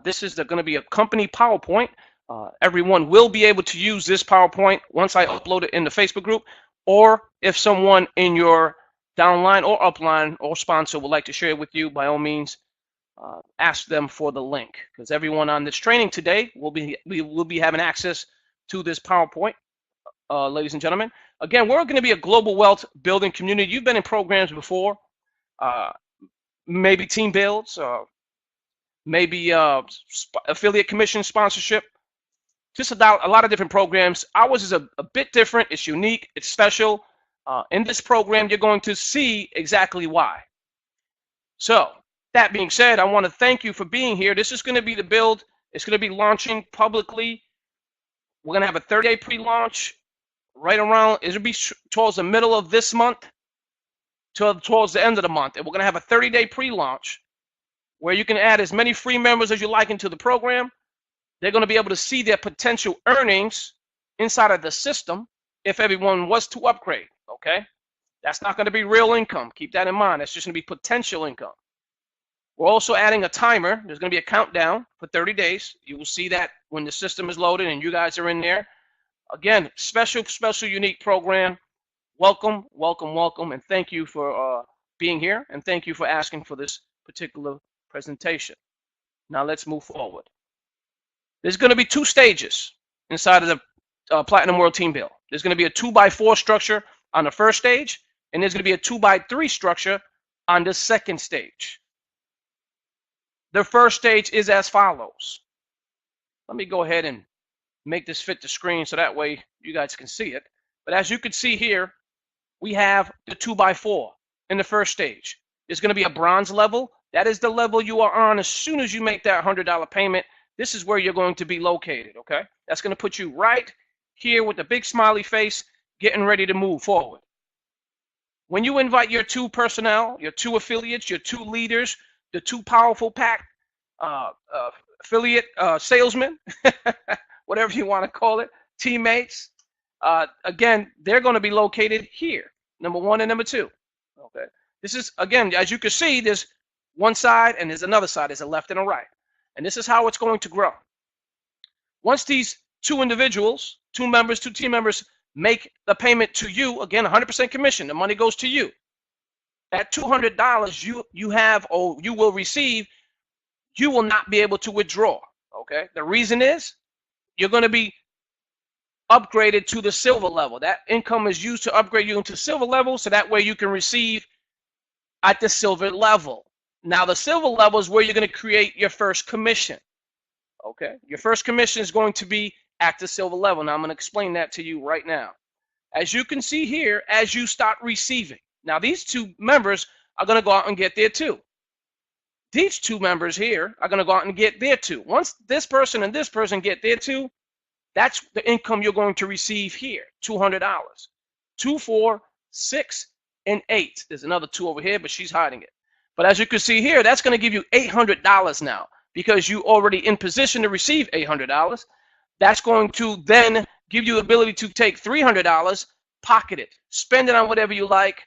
This is going to be a company PowerPoint. Everyone will be able to use this PowerPoint once I upload it in the Facebook group, or if someone in your downline or upline or sponsor would like to share it with you, by all means, ask them for the link, because everyone on this training today we will be having access to this PowerPoint, ladies and gentlemen. Again, we're going to be a global wealth building community. You've been in programs before, maybe team builds, maybe affiliate commission sponsorship, just a lot of different programs. Ours is a bit different. It's unique. It's special. In this program, you're going to see exactly why. So that being said, I want to thank you for being here. This is going to be the build. It's going to be launching publicly. We're going to have a 30-day pre-launch right around, it'll be towards the middle of this month towards the end of the month. And we're going to have a 30-day pre-launch where you can add as many free members as you like into the program. They're going to be able to see their potential earnings inside of the system if everyone was to upgrade, okay? That's not going to be real income. Keep that in mind. That's just going to be potential income. We're also adding a timer. There's going to be a countdown for 30 days. You will see that when the system is loaded and you guys are in there. Again, special, unique program. Welcome, welcome, welcome, and thank you for being here, and thank you for asking for this particular presentation. Now let's move forward. There's going to be 2 stages inside of the Platinum World Team Build. There's going to be a 2x4 structure on the first stage, and there's going to be a 2x3 structure on the second stage. The first stage is as follows. Let me go ahead and make this fit the screen so that way you guys can see it. But as you can see here, we have the 2x4 in the first stage. There's going to be a bronze level. That is the level you are on as soon as you make that $100 payment. This is where you're going to be located, okay? That's going to put you right here with a big smiley face, getting ready to move forward. When you invite your 2 personnel, your 2 affiliates, your 2 leaders, the 2 powerful pack affiliate salesmen, whatever you want to call it, teammates, again, they're going to be located here, number 1 and number 2. Okay. This is, again, as you can see, there's one side and there's another side. There's a left and a right. And this is how it's going to grow. Once these 2 individuals, 2 members, 2 team members make the payment to you, again, 100% commission, the money goes to you. At $200 you have, or you will receive, you will not be able to withdraw. Okay. The reason is you're going to be upgraded to the silver level. That income is used to upgrade you into silver level, so that way you can receive at the silver level. Now the silver level is where you're going to create your first commission. Okay, your first commission is going to be at the silver level. Now I'm going to explain that to you right now. As you can see here, as you start receiving, now these 2 members are going to go out and get there too. These 2 members here are going to go out and get there too. Once this person and this person get there too, that's the income you're going to receive here, $200. 2, 4, 6, and 8. There's another 2 over here, but she's hiding it. But as you can see here, that's going to give you $800 now, because you already in position to receive $800. That's going to then give you the ability to take $300, pocket it, spend it on whatever you like.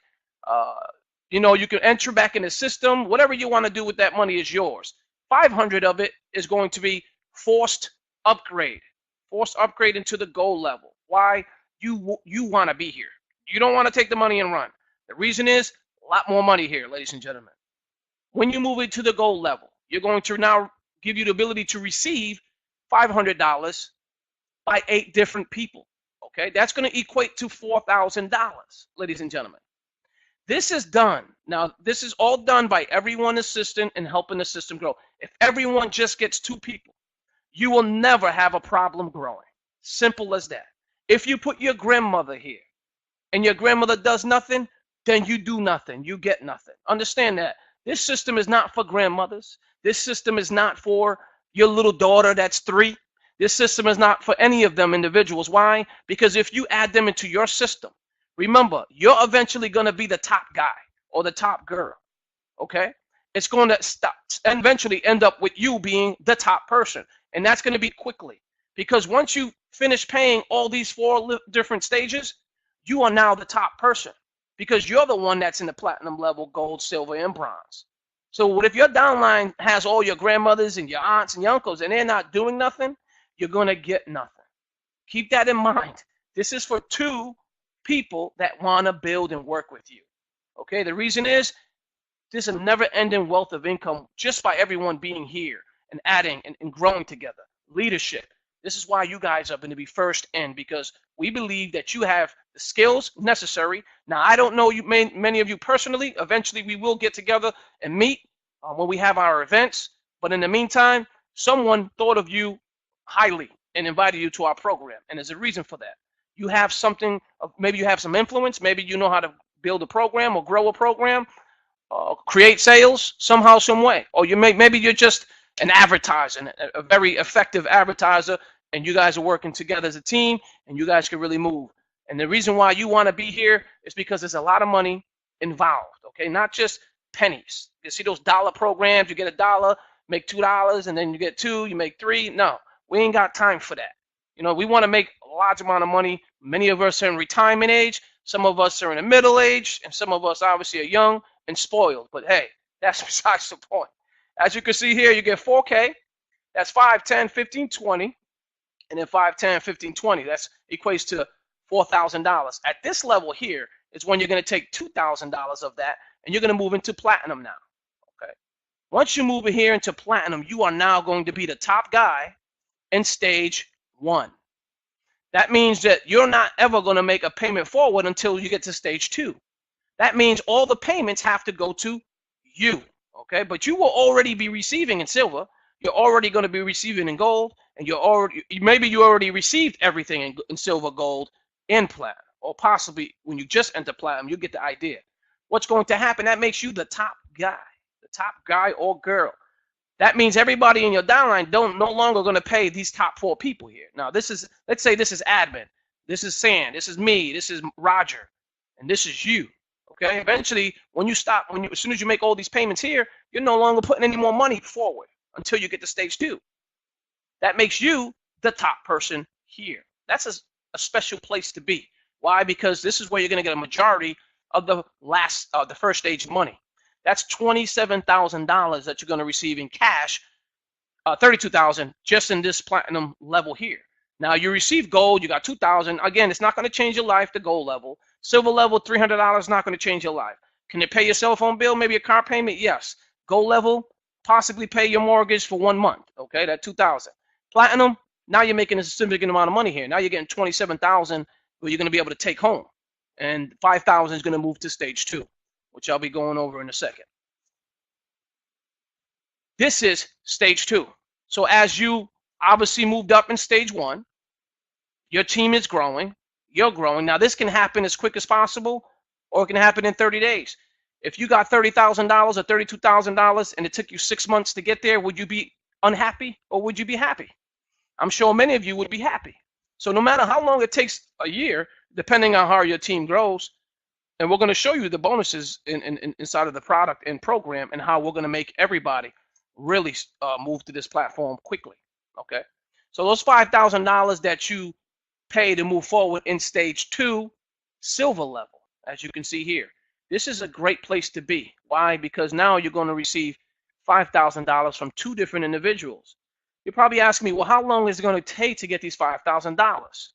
You know, you can enter back in the system. Whatever you want to do with that money is yours. 500 of it is going to be forced upgrade into the gold level. Why? You want to be here. You don't want to take the money and run. The reason is a lot more money here, ladies and gentlemen. When you move into the gold level, you're going to now give you the ability to receive $500 by 8 different people. Okay, that's going to equate to $4,000, ladies and gentlemen. This is done. Now, this is all done by everyone assisting and helping the system grow. If everyone just gets 2 people, you will never have a problem growing. Simple as that. If you put your grandmother here and your grandmother does nothing, then you do nothing. You get nothing. Understand that. This system is not for grandmothers. This system is not for your little daughter that's 3. This system is not for any of them individuals. Why? Because if you add them into your system, remember, you're eventually going to be the top guy or the top girl. Okay? It's going to stop and eventually end up with you being the top person. And that's going to be quickly. Because once you finish paying all these 4 different stages, you are now the top person. Because you're the one that's in the platinum level, gold, silver, and bronze. So what if your downline has all your grandmothers and your aunts and your uncles and they're not doing nothing? You're going to get nothing. Keep that in mind. This is for two people that want to build and work with you. Okay, the reason is there's a never-ending wealth of income just by everyone being here and adding and growing together. Leadership. This is why you guys are going to be first in, because we believe that you have the skills necessary. Now, I don't know you, many of you personally. Eventually, we will get together and meet when we have our events. But in the meantime, someone thought of you highly and invited you to our program, and there's a reason for that. You have something, maybe you have some influence, maybe you know how to build a program or grow a program, create sales somehow, some way, or maybe you're just an advertiser, a very effective advertiser, and you guys are working together as a team, and you guys can really move. And the reason why you want to be here is because there's a lot of money involved. Okay, not just pennies. You see those dollar programs? You get $1, make $2, and then you get 2, you make 3. No, we ain't got time for that. You know, we want to make a large amount of money. Many of us are in retirement age. Some of us are in the middle age, and some of us obviously are young and spoiled. But hey, that's besides the point. As you can see here, you get 4K. That's 5, 10, 15, 20. And then 5, 10, 15, 20. That equates to $4,000. At this level here is when you're going to take $2,000 of that, and you're going to move into platinum now. Okay. Once you move here into platinum, you are now going to be the top guy in stage 1. That means that you're not ever going to make a payment forward until you get to stage 2. That means all the payments have to go to you. Okay, but you will already be receiving in silver. You're already going to be receiving in gold, and maybe you already received everything in silver, gold, and platinum, or possibly when you just enter platinum, you get the idea. What's going to happen? That makes you the top guy or girl. That means everybody in your downline no longer going to pay these top 4 people here. Now, let's say this is admin, this is Sam, this is me, this is Roger, and this is you. Okay, eventually, as soon as you make all these payments here, you're no longer putting any more money forward until you get to stage 2. That makes you the top person here. That's a special place to be. Why? Because this is where you're going to get a majority of the first stage money. That's $27,000 that you're going to receive in cash, $32,000 just in this platinum level here. Now you receive gold, you got $2,000. Again, it's not going to change your life, the gold level. Silver level, $300, not going to change your life. Can it pay your cell phone bill, maybe a car payment? Yes. Gold level, possibly pay your mortgage for 1 month. Okay, that $2,000. Platinum, now you're making a significant amount of money here. Now you're getting $27,000 where you're going to be able to take home. And $5,000 is going to move to stage 2, which I'll be going over in a second. This is stage 2. So as you obviously moved up in stage 1, your team is growing, you're growing. Now this can happen as quick as possible, or it can happen in 30 days. If you got $30,000 or $32,000 and it took you 6 months to get there, would you be unhappy or would you be happy? I'm sure many of you would be happy. So no matter how long it takes a year, depending on how your team grows, and we're going to show you the bonuses inside of the product and program and how we're going to make everybody really move to this platform quickly. Okay, so those $5,000 that you pay to move forward in stage 2, silver level, as you can see here, this is a great place to be. Why? Because now you're going to receive $5,000 from 2 different individuals. You're probably asking me, well, how long is it going to take to get these $5,000?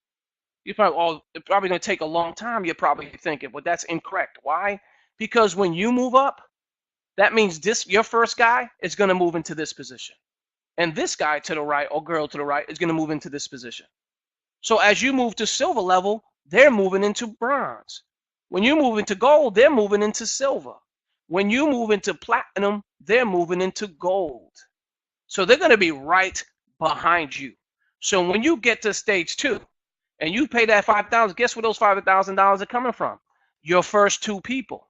You're probably, oh, it's probably going to take a long time. You're probably thinking, but that's incorrect. Why? Because when you move up, that means your first guy is going to move into this position. And this guy to the right or girl to the right is going to move into this position. So as you move to silver level, they're moving into bronze. When you move into gold, they're moving into silver. When you move into platinum, they're moving into gold. So they're going to be right behind you. So when you get to stage 2 and you pay that $5,000, guess where those $5,000 are coming from? Your first 2 people.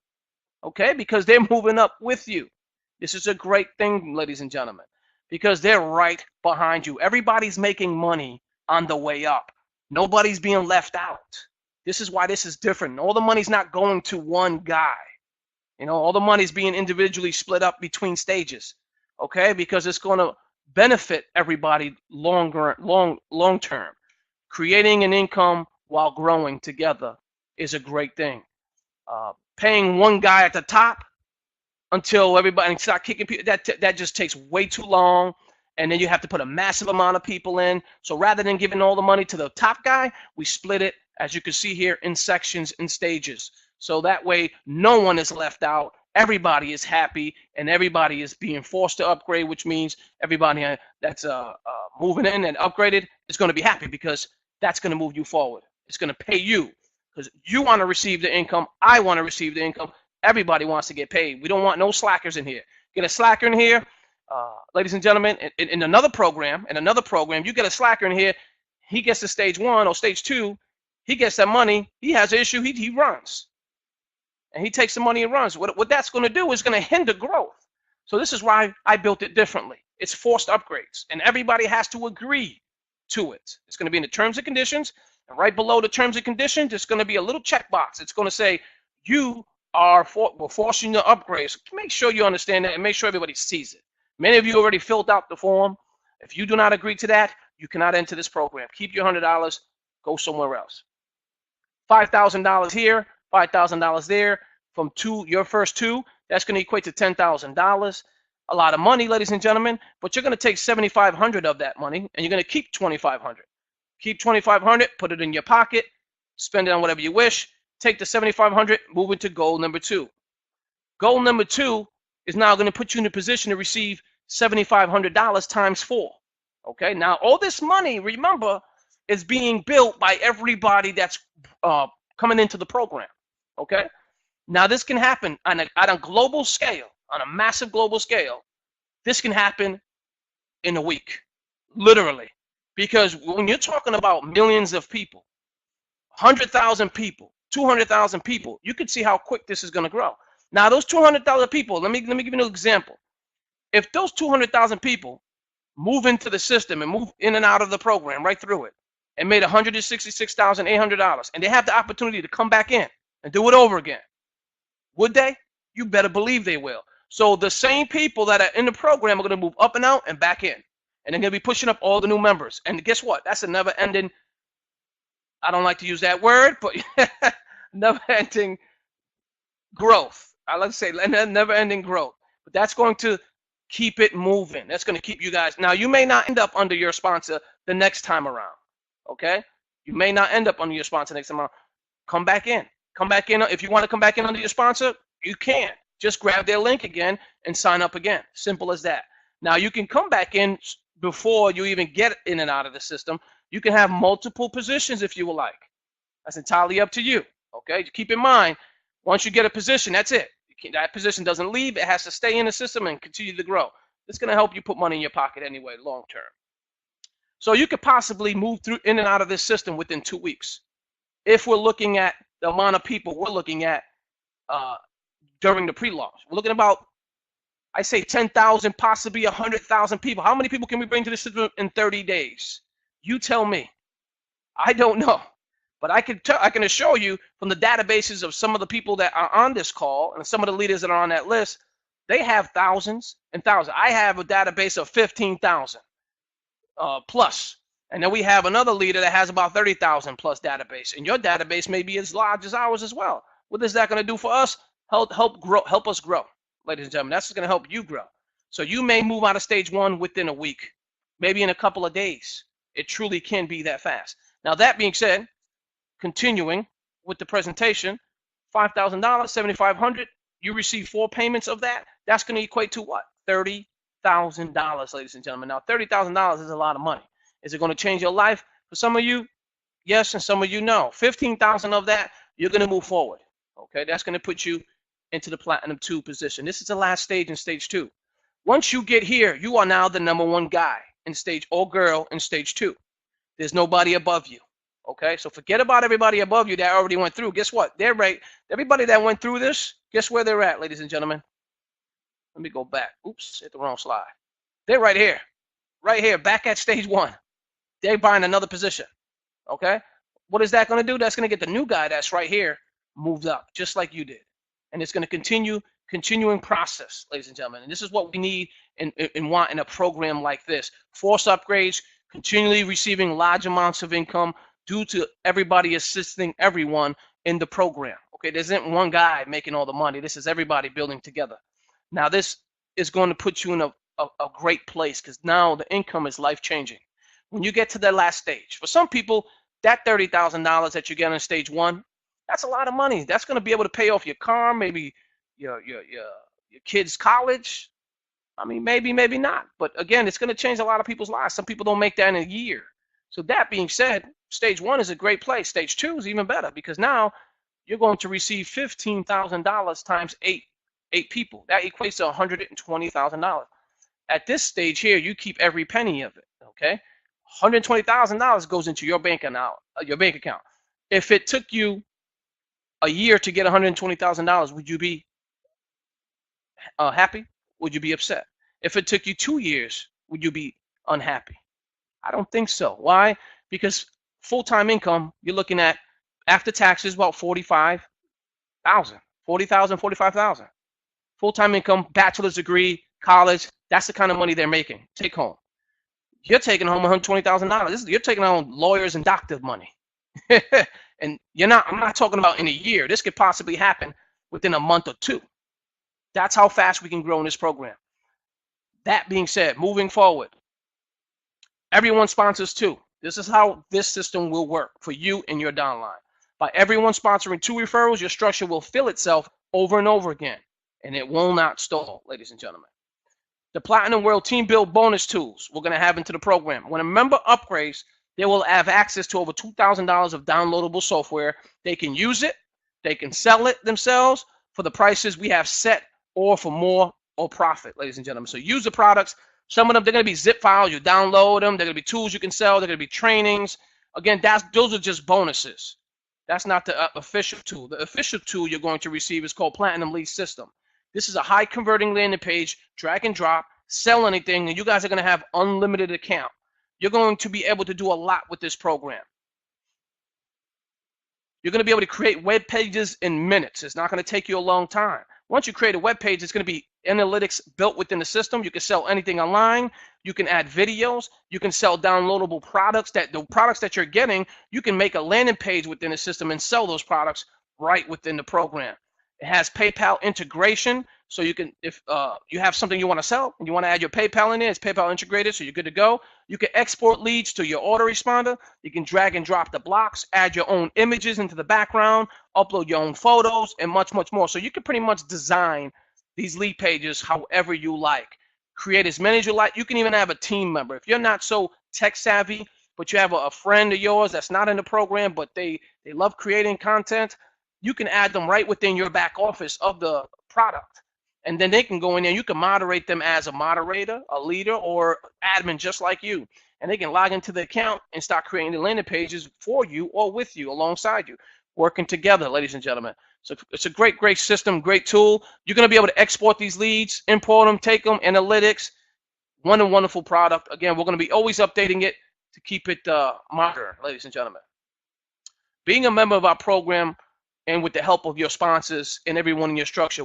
Okay, because they're moving up with you. This is a great thing, ladies and gentlemen, because they're right behind you. Everybody's making money on the way up. Nobody's being left out. This is why this is different. All the money's not going to one guy. You know, all the money's being individually split up between stages. Okay, because it's going to benefit everybody long term. Creating an income while growing together is a great thing. Paying one guy at the top until everybody start kicking people. That just takes way too long, and then you have to put a massive amount of people in. So rather than giving all the money to the top guy, we split it, as you can see here, in sections and stages. So that way, no one is left out. Everybody is happy, and everybody is being forced to upgrade, which means everybody that's moving in and upgraded is going to be happy, because that's going to move you forward. It's going to pay you, because you want to receive the income. I want to receive the income. Everybody wants to get paid. We don't want no slackers in here. Get a slacker in here, ladies and gentlemen. In another program, you get a slacker in here. He gets to stage 1 or stage 2. He gets that money. He has an issue. He runs. And he takes the money and runs. What that's going to do is going to hinder growth. So this is why I built it differently. It's forced upgrades, and everybody has to agree to it. It's going to be in the terms and conditions, and right below the terms and conditions, it's going to be a little checkbox. It's going to say, we're forcing the upgrades. Make sure you understand that, and make sure everybody sees it. Many of you already filled out the form. If you do not agree to that, you cannot enter this program. Keep your $100, go somewhere else. $5,000 here, $5,000 there. From your first 2, that's going to equate to $10,000. A lot of money, ladies and gentlemen, but you're going to take $7,500 of that money, and you're going to keep $2,500. Keep $2,500, put it in your pocket, spend it on whatever you wish. Take the $7,500, move it to goal number 2. Goal number 2 is now going to put you in a position to receive $7,500 times 4. Okay, now all this money, remember, is being built by everybody that's coming into the program. Okay, now this can happen on a global scale, on a massive global scale. This can happen in a week, literally, because when you're talking about millions of people, 100,000 people, 200,000 people, you can see how quick this is going to grow. Now, those 200,000 people, let me give you an example. If those 200,000 people move into the system and move in and out of the program right through it and made $166,800, and they have the opportunity to come back in and do it over again, would they? You better believe they will. So the same people that are in the program are going to move up and out and back in, and they're going to be pushing up all the new members. And guess what? That's a never-ending, I don't like to use that word, but never-ending growth. I like to say never-ending growth. But that's going to keep it moving. That's going to keep you guys. Now, you may not end up under your sponsor the next time around. Okay? You may not end up under your sponsor next time around. Come back in. Come back in. If you want to come back in under your sponsor, you can. Just grab their link again and sign up again. Simple as that. Now, you can come back in before you even get in and out of the system. You can have multiple positions if you would like. That's entirely up to you. Okay? Keep in mind, once you get a position, that's it. That position doesn't leave. It has to stay in the system and continue to grow. It's going to help you put money in your pocket anyway, long term. So you could possibly move through in and out of this system within 2 weeks. If we're looking at the amount of people we're looking at during the pre-launch. We're looking about, I say 10,000, possibly 100,000 people. How many people can we bring to the system in 30 days? You tell me. I don't know. But I can assure you from the databases of some of the people that are on this call and some of the leaders that are on that list, they have thousands and thousands. I have a database of 15,000 plus. And then we have another leader that has about 30,000 plus database. And your database may be as large as ours as well. What is that going to do for us? Help us grow, ladies and gentlemen. That's going to help you grow. So you may move out of stage 1 within a week, maybe in a couple of days. It truly can be that fast. Now, that being said, continuing with the presentation, $5,000, $7,500, you receive 4 payments of that. That's going to equate to what? $30,000, ladies and gentlemen. Now, $30,000 is a lot of money. Is it going to change your life? For some of you, yes, and some of you, no. 15,000 of that, you're going to move forward. Okay, that's going to put you into the Platinum 2 position. This is the last stage in stage 2. Once you get here, you are now the #1 guy in stage, or girl in stage 2. There's nobody above you. Okay, so forget about everybody above you that already went through. Guess what? They're right. Everybody that went through this, guess where they're at, ladies and gentlemen? Let me go back. Oops, hit the wrong slide. They're right here, back at stage 1. They're buying another position. Okay, what is that going to do? That's going to get the new guy that's right here moved up, just like you did. And it's going to continuing process, ladies and gentlemen. And this is what we need and want in a program like this. Force upgrades, continually receiving large amounts of income due to everybody assisting everyone in the program. Okay, there isn't one guy making all the money. This is everybody building together. Now this is going to put you in a great place, because now the income is life changing. When you get to that last stage, for some people, that $30,000 that you get in stage one, that's a lot of money. That's going to be able to pay off your car, maybe your kids' college. I mean, maybe not. But again, it's going to change a lot of people's lives. Some people don't make that in a year. So that being said, stage one is a great place. Stage two is even better, because now you're going to receive $15,000 times eight people. That equates to $120,000. At this stage here, you keep every penny of it. Okay, $120,000 goes into your bank account. If it took you a year to get $120,000, would you be happy? Would you be upset? If it took you 2 years, would you be unhappy? I don't think so. Why? Because full-time income, you're looking at, after taxes, about 45,000, 40,000, 45,000. Full-time income, bachelor's degree, college, that's the kind of money they're making. Take home. You're taking home $120,000. You're taking home lawyers and doctor money. And I'm not talking about in a year. This could possibly happen within a month or two. That's how fast we can grow in this program. That being said, moving forward, everyone sponsors too. This is how this system will work for you and your downline. By everyone sponsoring 2 referrals, your structure will fill itself over and over again, and it will not stall, ladies and gentlemen. The Platinum World Team Build bonus tools we're going to have into the program. When a member upgrades, they will have access to over $2,000 of downloadable software. They can use it, they can sell it themselves for the prices we have set, or for more or profit, ladies and gentlemen. So use the products. Some of them, they're going to be zip files. You download them. They're going to be tools you can sell. They're going to be trainings. Again, those are just bonuses. That's not the official tool. The official tool you're going to receive is called Platinum Lead System. This is a high converting landing page, drag and drop, sell anything, and you guys are going to have unlimited account. You're going to be able to do a lot with this program. You're going to be able to create web pages in minutes. It's not going to take you a long time. Once you create a web page, it's going to be analytics built within the system. You can sell anything online. You can add videos. You can sell downloadable products. The products that you're getting, you can make a landing page within the system and sell those products right within the program. It has PayPal integration, so you can, if you have something you want to sell and you want to add your PayPal in there, it's PayPal integrated, so you're good to go. You can export leads to your autoresponder. You can drag and drop the blocks, add your own images into the background, upload your own photos, and much, much more. So you can pretty much design these lead pages however you like. Create as many as you like. You can even have a team member. If you're not so tech savvy, but you have a friend of yours that's not in the program, but they love creating content, you can add them right within your back office of the product. And then they can go in there. You can moderate them as a moderator, a leader, or admin just like you. And they can log into the account and start creating the landing pages for you or with you, alongside you, working together, ladies and gentlemen. So it's a great, great system, great tool. You're going to be able to export these leads, import them, take them, analytics. Wonderful product. Again, we're going to be always updating it to keep it modern, ladies and gentlemen. Being a member of our program, and with the help of your sponsors and everyone in your structure,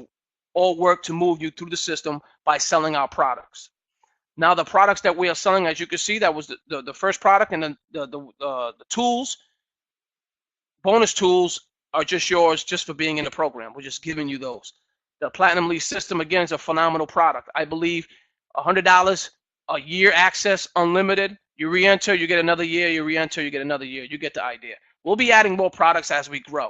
all work to move you through the system by selling our products. Now, the products that we are selling, as you can see, that was the first product, and the tools, bonus tools, are just yours just for being in the program. We're just giving you those. The Platinum Lead System, again, is a phenomenal product. I believe $100 a year access, unlimited. You re-enter, you get another year. You re-enter, you get another year. You get the idea. We'll be adding more products as we grow.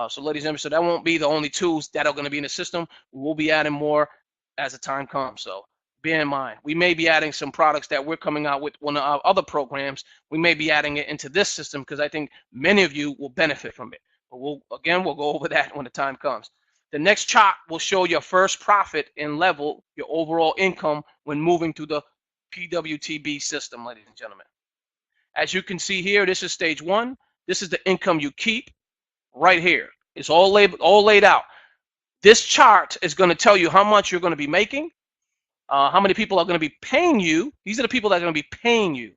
So ladies and gentlemen, so that won't be the only tools that are going to be in the system. We'll be adding more as the time comes. So bear in mind, we may be adding some products that we're coming out with one of our other programs. We may be adding it into this system because I think many of you will benefit from it. But we'll go over that when the time comes. The next chart will show your first profit and level your overall income when moving through the PWTB system, ladies and gentlemen. As you can see here, this is stage one. This is the income you keep. Right here, it's all laid out. This chart is going to tell you how much you're going to be making, how many people are going to be paying you. These are the people that are going to be paying you.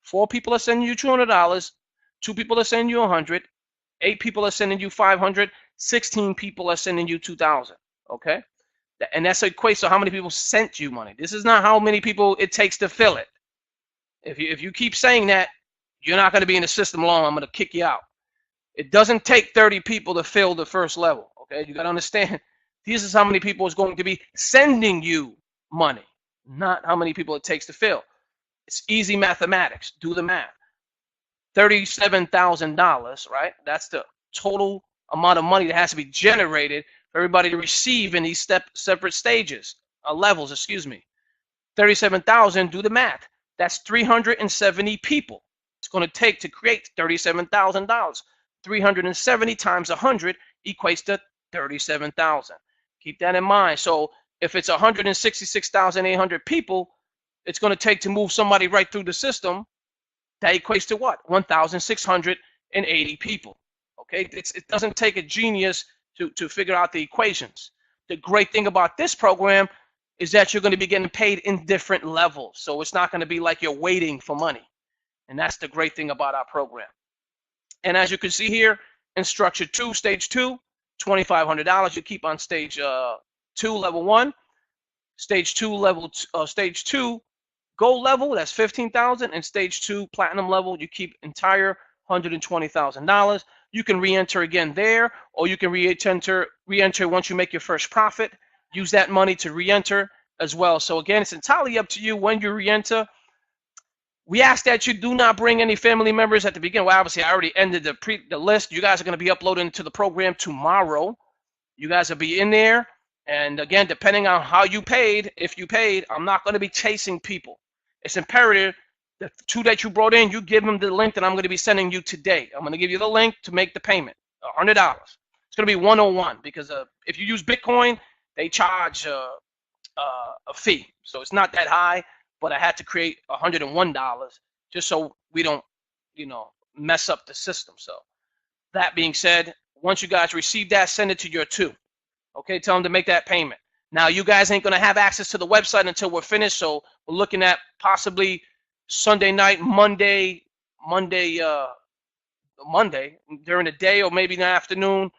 4 people are sending you $200, 2 people are sending you $100, 8 people are sending you $500, 16 people are sending you $2,000. Okay, and that's equates to how many people sent you money. This is not how many people it takes to fill it. If you keep saying that, you're not going to be in the system long. I'm going to kick you out. It doesn't take 30 people to fill the first level. Okay, you got to understand, This is how many people is going to be sending you money, not how many people it takes to fill. It's easy mathematics. Do the math. $37,000, right? That's the total amount of money that has to be generated for everybody to receive in these separate stages, levels, excuse me. 37,000, do the math. That's 370 people. It's going to take to create $37,000. 370 times 100 equates to 37,000. Keep that in mind. So if it's 166,800 people, it's going to take to move somebody right through the system. That equates to what? 1,680 people. Okay, it doesn't take a genius to figure out the equations. The great thing about this program is that you're going to be getting paid in different levels. So it's not going to be like you're waiting for money. And that's the great thing about our program. And as you can see here, in structure 2, stage 2, $2,500 you keep on stage 2, level 1. Stage 2 gold level, that's $15,000, and stage 2 platinum level, you keep entire $120,000. You can re-enter again there, or you can re-enter once you make your first profit. Use that money to re-enter as well. So again, it's entirely up to you when you re-enter. We ask that you do not bring any family members at the beginning. Well, obviously, I already ended the list. You guys are going to be uploading to the program tomorrow. You guys will be in there. And again, depending on how you paid, if you paid, I'm not going to be chasing people. It's imperative the 2 that you brought in, you give them the link that I'm going to be sending you today. I'm going to give you the link to make the payment, $100. It's going to be 101 because if you use Bitcoin, they charge a fee. So it's not that high, but I had to create $101 just so we don't, mess up the system. So that being said, once you guys receive that, send it to your 2. Okay, tell them to make that payment. Now, you guys ain't going to have access to the website until we're finished, so we're looking at possibly Sunday night, Monday during the day, or maybe in the afternoon,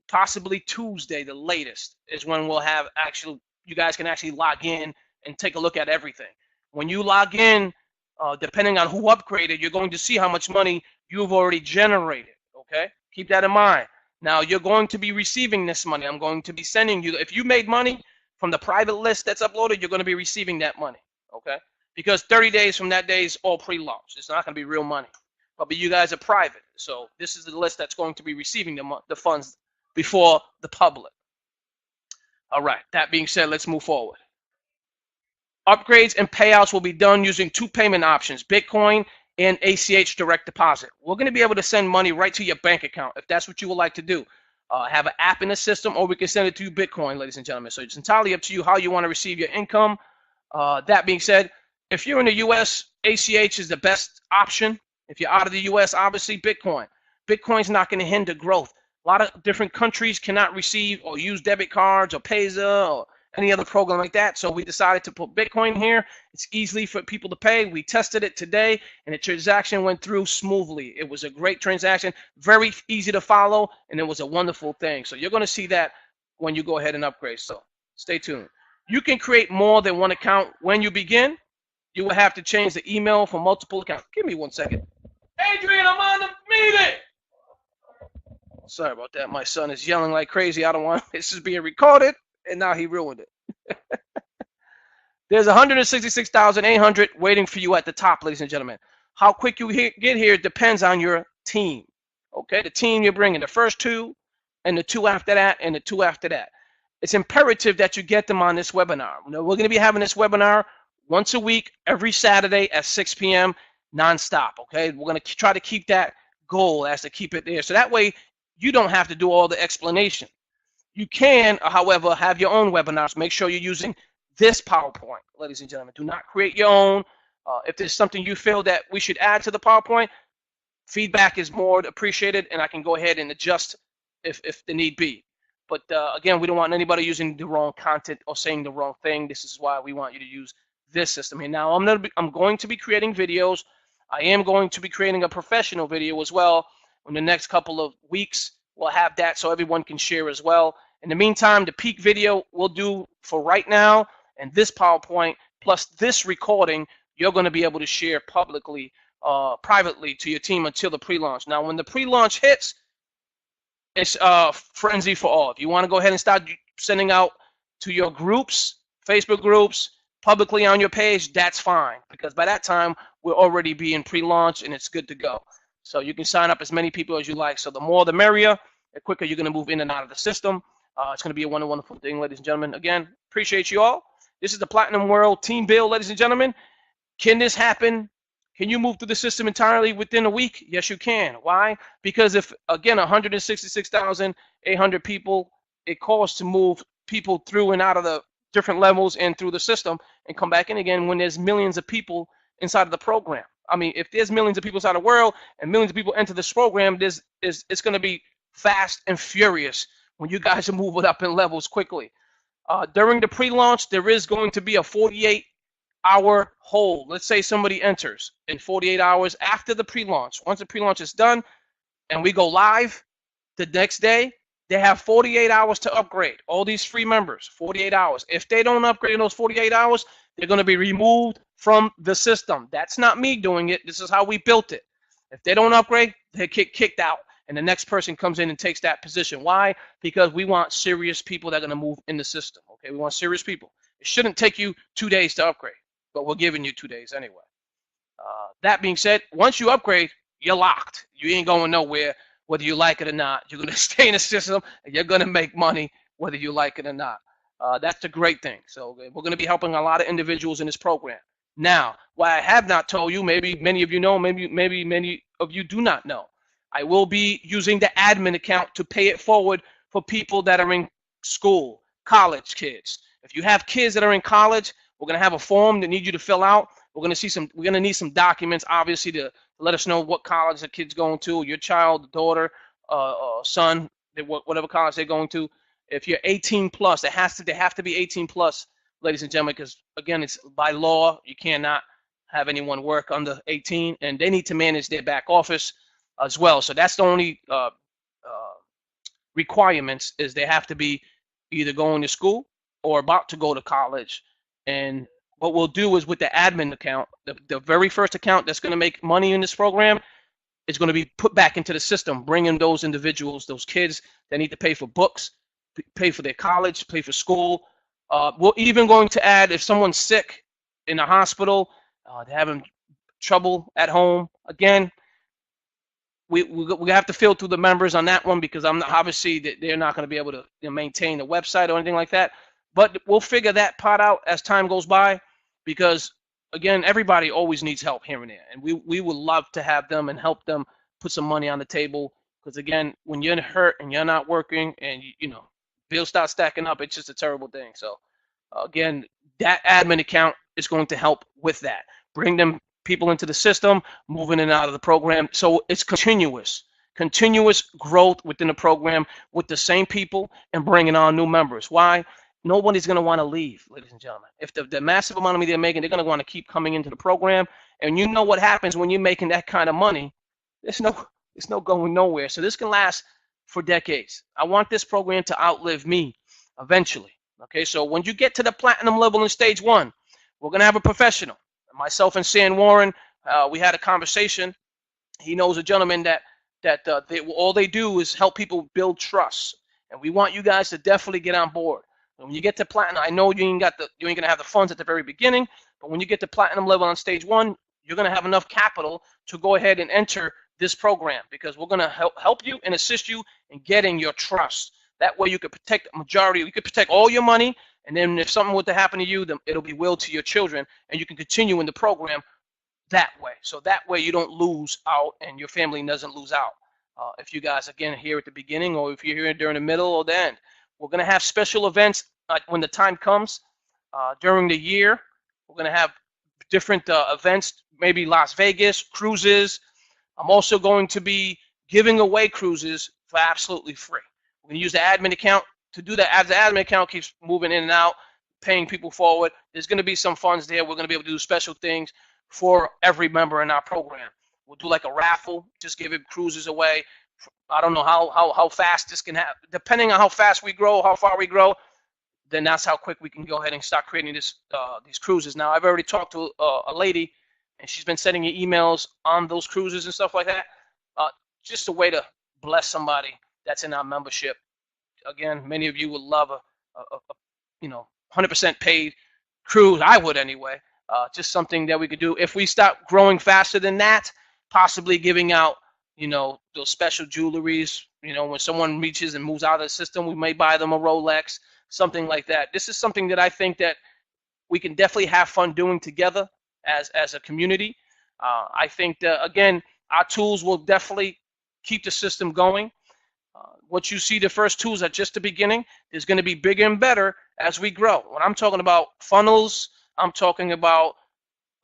possibly Tuesday, the latest, is when we'll have you guys can actually log in and take a look at everything. When you log in, depending on who upgraded, you're going to see how much money you've already generated, okay? Keep that in mind. Now, you're going to be receiving this money. I'm going to be sending you. If you made money from the private list that's uploaded, you're going to be receiving that money, okay? Because 30 days from that day is all pre-launch. It's not going to be real money. But you guys are private. So this is the list that's going to be receiving the funds before the public. All right. That being said, let's move forward. Upgrades and payouts will be done using 2 payment options, Bitcoin and ACH direct deposit. We're going to be able to send money right to your bank account if that's what you would like to do. Have an app in the system, or we can send it to you Bitcoin, ladies and gentlemen. So it's entirely up to you how you want to receive your income. That being said, if you're in the U.S., ACH is the best option. If you're out of the U.S., obviously Bitcoin. Bitcoin's not going to hinder growth. A lot of different countries cannot receive or use debit cards or Payza or any other program like that. So we decided to put Bitcoin here. It's easy for people to pay. We tested it today, and the transaction went through smoothly. It was a great transaction, very easy to follow, and it was a wonderful thing. So you're going to see that when you go ahead and upgrade. So stay tuned. You can create more than one account when you begin. You will have to change the email for multiple accounts. Give me 1 second. Adrian, I'm on the meeting. Sorry about that. My son is yelling like crazy. I don't want this is being recorded, and now he ruined it. There's 166,800 waiting for you at the top, ladies and gentlemen. How quick you get here depends on your team. Okay, the team you're bringing, the first 2, and the 2 after that, and the 2 after that. It's imperative that you get them on this webinar. We're going to be having this webinar once a week, every Saturday at 6 p.m. nonstop. Okay, we're going to try to keep that goal as to keep it there. So that way, you don't have to do all the explanation. You can, however, have your own webinars. Make sure you're using this PowerPoint, ladies and gentlemen. Do not create your own. If there's something you feel that we should add to the PowerPoint, feedback is more appreciated, and I can go ahead and adjust if the need be. But again, we don't want anybody using the wrong content or saying the wrong thing. This is why we want you to use this system here. Now, I'm going to be creating videos. I am going to be creating a professional video as well. In the next couple of weeks, we'll have that so everyone can share as well. In the meantime, the peak video we'll do for right now, and this PowerPoint plus this recording, you're going to be able to share publicly, privately to your team until the pre-launch. Now, when the pre-launch hits, it's frenzy for all. If you want to go ahead and start sending out to your groups, Facebook groups, publicly on your page, that's fine, because by that time we'll already be in pre-launch and it's good to go. So you can sign up as many people as you like. So the more the merrier, the quicker you're going to move in and out of the system. It's going to be a wonderful thing, ladies and gentlemen. Again, appreciate you all. This is the Platinum World Team Build, ladies and gentlemen. Can this happen? Can you move through the system entirely within a week? Yes, you can. Why? Because if, again, 166,800 people, it costs to move people through and out of the different levels and through the system and come back in again when there's millions of people inside of the program. I mean, if there's millions of people inside the world and millions of people enter this program, it's going to be fast and furious when you guys are moving up in levels quickly. During the pre-launch, there is going to be a 48-hour hold. Let's say somebody enters in 48 hours after the pre-launch. Once the pre-launch is done and we go live the next day, they have 48 hours to upgrade. All these free members, 48 hours. If they don't upgrade in those 48 hours, they're going to be removed from the system. That's not me doing it. This is how we built it. If they don't upgrade, they get kicked out, and the next person comes in and takes that position. Why? Because we want serious people that are going to move in the system. Okay, we want serious people. It shouldn't take you 2 days to upgrade, but we're giving you 2 days anyway. That being said, once you upgrade, you're locked. You ain't going nowhere, whether you like it or not. You're going to stay in the system, and you're going to make money whether you like it or not. That's a great thing. So we're going to be helping a lot of individuals in this program. Now, what I have not told you, maybe many of you know, maybe many of you do not know, I will be using the admin account to pay it forward for people that are in school, college kids. If you have kids that are in college, we're going to have a form that need you to fill out. We're going to need some documents, obviously, to let us know what college the kid's going to, your child, daughter, son, whatever college they're going to. If you're 18 plus, they have to be 18 plus, ladies and gentlemen, because again, it's by law, you cannot have anyone work under 18, and they need to manage their back office as well. So that's the only requirements, is they have to be either going to school or about to go to college. And what we'll do is, with the admin account, the very first account that's going to make money in this program is going to be put back into the system, bringing those individuals, those kids that need to pay for books, pay for their college, pay for school. We're even going to add, if someone's sick in the hospital, they're having trouble at home. Again, we have to filter the members on that one, because obviously they're not going to be able to maintain the website or anything like that. But we'll figure that part out as time goes by, because again, everybody always needs help here and there, and we would love to have them and help them put some money on the table. Because again, when you're hurt and you're not working, and you know, bills start stacking up, it's just a terrible thing. So again, that admin account is going to help with that, bring them people into the system, moving in and out of the program. So it's continuous growth within the program with the same people and bringing on new members. Why? Nobody's going to want to leave, ladies and gentlemen. If the massive amount of money they're making, they're going to want to keep coming into the program. And you know what happens when you're making that kind of money? It's no going nowhere. So this can last for decades. I want this program to outlive me eventually. Okay, so when you get to the platinum level in stage 1, we're going to have a professional. Myself and San Warren, we had a conversation. He knows a gentleman that all they do is help people build trust. And we want you guys to definitely get on board. When you get to platinum, I know you ain't gonna have the funds at the very beginning, but when you get to platinum level on stage 1, you're gonna have enough capital to go ahead and enter this program, because we're gonna help you and assist you in getting your trust. That way you could protect the majority, you could protect all your money, and then if something were to happen to you, then it'll be willed to your children, and you can continue in the program that way. So that way you don't lose out and your family doesn't lose out. If you guys, again, here at the beginning, or if you're here during the middle or the end. We're going to have special events when the time comes during the year. We're going to have different events, maybe Las Vegas, cruises. I'm also going to be giving away cruises for absolutely free. We're going to use the admin account to do that. As the admin account keeps moving in and out, paying people forward, there's going to be some funds there. We're going to be able to do special things for every member in our program. We'll do like a raffle, just giving cruises away. I don't know how fast this can happen. Depending on how fast we grow, how far we grow, then that's how quick we can go ahead and start creating these cruises. Now, I've already talked to a lady, and she's been sending me emails on those cruises and stuff like that. Just a way to bless somebody that's in our membership. Again, many of you would love you know, 100% paid cruise. I would anyway. Just something that we could do. If we start growing faster than that, possibly giving out, you know, those special jewelries. You know, when someone reaches and moves out of the system, we may buy them a Rolex, something like that. This is something that I think that we can definitely have fun doing together as a community. I think that, again, our tools will definitely keep the system going. What you see, the first tools are just the beginning. There's going to be bigger and better as we grow. When I'm talking about funnels, I'm talking about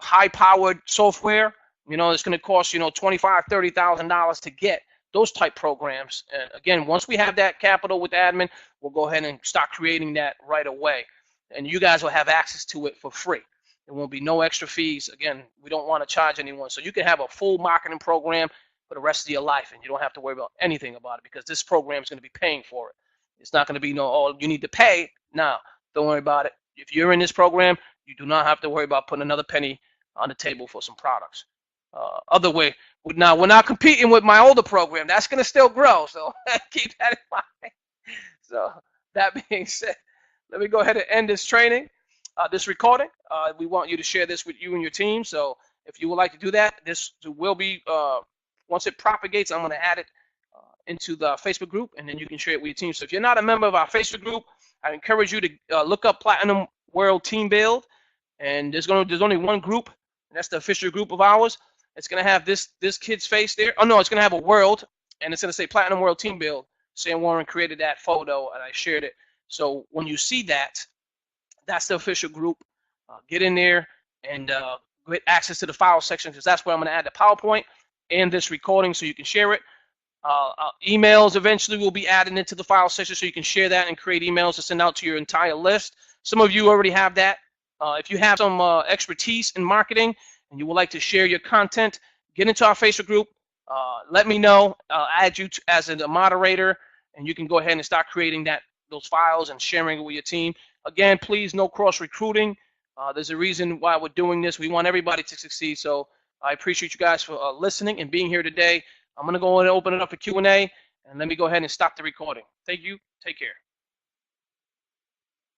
high-powered software. You know, it's going to cost, you know, $25,000, $30,000 to get those type programs. And again, once we have that capital with admin, we'll go ahead and start creating that right away. And you guys will have access to it for free. There won't be no extra fees. Again, we don't want to charge anyone. So you can have a full marketing program for the rest of your life, and you don't have to worry about anything about it because this program is going to be paying for it. It's not going to be no, oh, you need to pay. No, don't worry about it. If you're in this program, you do not have to worry about putting another penny on the table for some products. Other way, now we're not competing with my older program. That's going to still grow, so keep that in mind. So that being said, let me go ahead and end this training, this recording. We want you to share this with you and your team. So if you would like to do that, this will be, once it propagates, I'm going to add it into the Facebook group, and then you can share it with your team. So if you're not a member of our Facebook group, I encourage you to look up Platinum World Team Build, and there's only one group, and that's the official group of ours. It's going to have this kid's face there. Oh, no, it's going to have a world, and it's going to say Platinum World Team Build. Sam Warren created that photo, and I shared it. So when you see that, that's the official group. Get in there and get access to the file section, because that's where I'm going to add the PowerPoint and this recording so you can share it. Emails eventually will be added into the file section so you can share that and create emails to send out to your entire list. Some of you already have that. If you have some expertise in marketing and you would like to share your content, get into our Facebook group. Let me know. I'll add you as a moderator, and you can go ahead and start creating those files and sharing it with your team. Again, please, no cross-recruiting. There's a reason why we're doing this. We want everybody to succeed. So I appreciate you guys for listening and being here today. I'm going to go ahead and open it up for Q&A, and let me go ahead and stop the recording. Thank you. Take care.